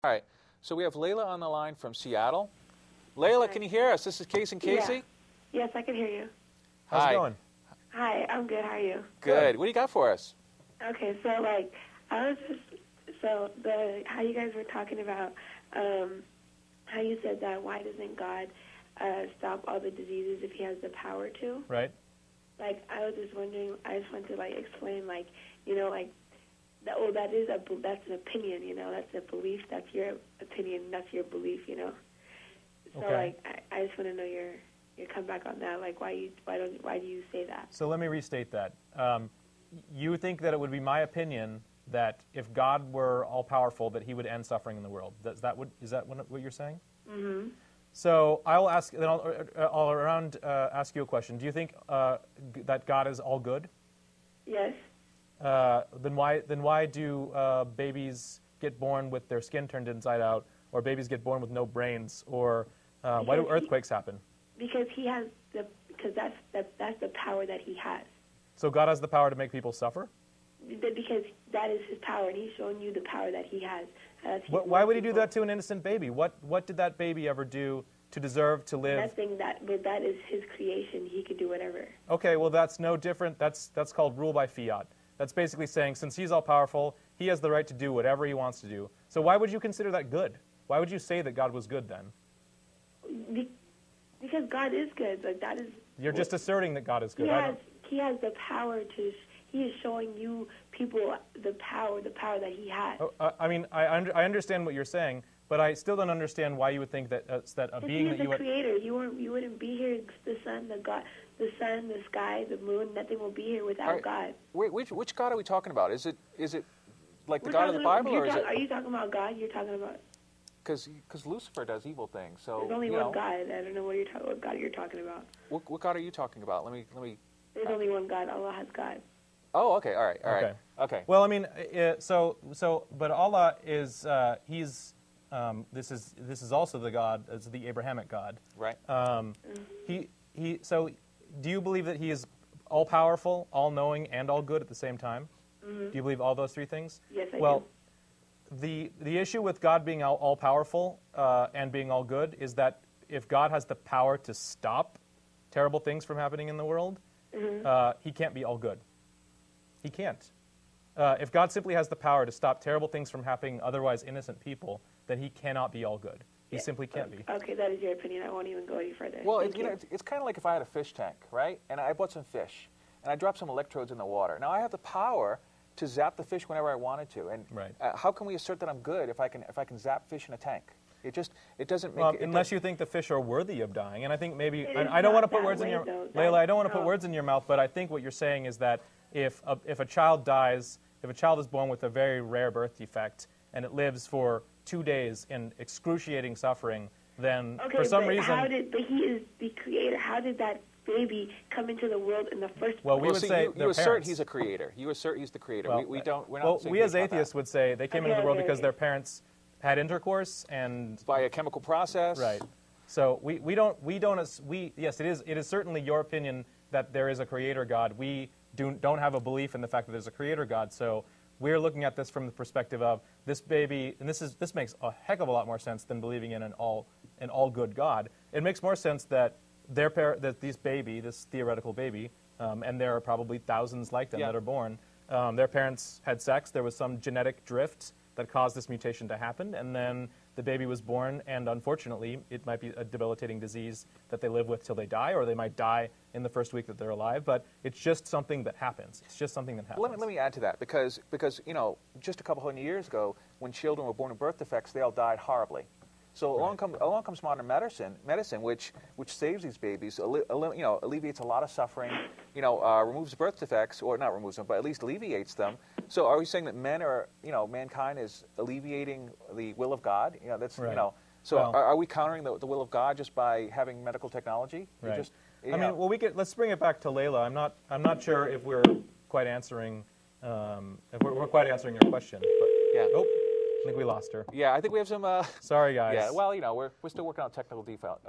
All right, so we have Layla on the line from Seattle. Layla, can you hear us? This is Case and Casey. Yeah. Yes, I can hear you. How's it going? Hi, I'm good. How are you? Good. What do you got for us? Okay, so I was just how you guys were talking about how you said that why doesn't God stop all the diseases if He has the power to? Right. I was just wondering. I just wanted to explain that's an opinion, that's a belief, that's your opinion, that's your belief, So okay. I just want to know your comeback on that. Why do you say that? So let me restate that. You think that it would be my opinion that if God were all powerful, that He would end suffering in the world. Is that what you're saying? Mm-hmm. So I'll ask. Then I'll ask you a question. Do you think that God is all good? Yes. Then why do babies get born with their skin turned inside out, or babies get born with no brains, or why do earthquakes happen? Because that's the power that He has. So God has the power to make people suffer? Because that is His power, and He's showing you the power that He has. Why would He do that to an innocent baby? What did that baby ever do to deserve to live? Nothing. But that is His creation. He could do whatever. Okay, well that's no different. That's called rule by fiat. That's basically saying since He's all powerful, He has the right to do whatever He wants to do. So why would you consider that good? Why would you say that God was good then? Because God is good. That is. You're just asserting that God is good. He has the power to. He is showing you people the power that He has. I mean, I understand what you're saying, but I still don't understand why you would think that a being that you would. He is the creator. You wouldn't be here. The sun, the sky, the moon. Nothing will be here without God. Which God are we talking about? Is it like the God of the Bible, or is it? Are you talking about God? You're talking about. Because Lucifer does evil things. So there's only one God. I don't know what God you're talking about. What God are you talking about? Let me. There's only one God. Allah has God. Oh, okay, all right. Okay. Well, I mean, but Allah is He's this is also the God, it's the Abrahamic God. Right. So, do you believe that He is all powerful, all knowing, and all good at the same time? Mm-hmm. Do you believe all those three things? Yes, I do. Well, the issue with God being all powerful and being all good is that if God has the power to stop terrible things from happening in the world, mm-hmm. He can't be all good. He can't. If God simply has the power to stop terrible things from happening, otherwise innocent people, then He cannot be all good. He simply can't be. Okay, that is your opinion. I won't even go any further. Well, it's kind of like if I had a fish tank, right? And I bought some fish, and I dropped some electrodes in the water. Now I have the power to zap the fish whenever I wanted to. And right. How can we assert that I'm good if I can zap fish in a tank? It doesn't make. Well, unless you think the fish are worthy of dying, and I think maybe I don't want to put words in your Layla. I don't want to put words in your mouth, but I think what you're saying is that if a child dies, if a child is born with a very rare birth defect and it lives for 2 days in excruciating suffering, then for some reason. But He is the creator. How did that baby come into the world in the first place? Well, we would say you assert He's a creator. You assert He's the creator. Well, we're not. Well, we as atheists would say they came into the world because their parents had intercourse and by a chemical process. Right. So yes, it is certainly your opinion that there is a creator God. We don't have a belief in the fact that there's a creator God. So we're looking at this from the perspective of this baby, and this makes a heck of a lot more sense than believing in an all good God. It makes more sense that this theoretical baby, and there are probably thousands like them that are born. Their parents had sex. There was some genetic drift that caused this mutation to happen, and then the baby was born, and unfortunately, it might be a debilitating disease that they live with till they die, or they might die in the first week that they're alive, but it's just something that happens. It's just something that happens. Let me add to that, because just a couple hundred years ago, when children were born with birth defects, they all died horribly. So along comes modern medicine, which saves these babies, alleviates a lot of suffering, removes birth defects, or not removes them, but at least alleviates them. So are we saying that mankind is alleviating the will of God? Right. So are we countering the will of God just by having medical technology? Right. Let's bring it back to Layla. I'm not sure if we're quite answering we're quite answering your question. But yeah. Oh. I think we lost her. Yeah, I think we have some. Sorry, guys. Yeah, well, we're still working on technical default.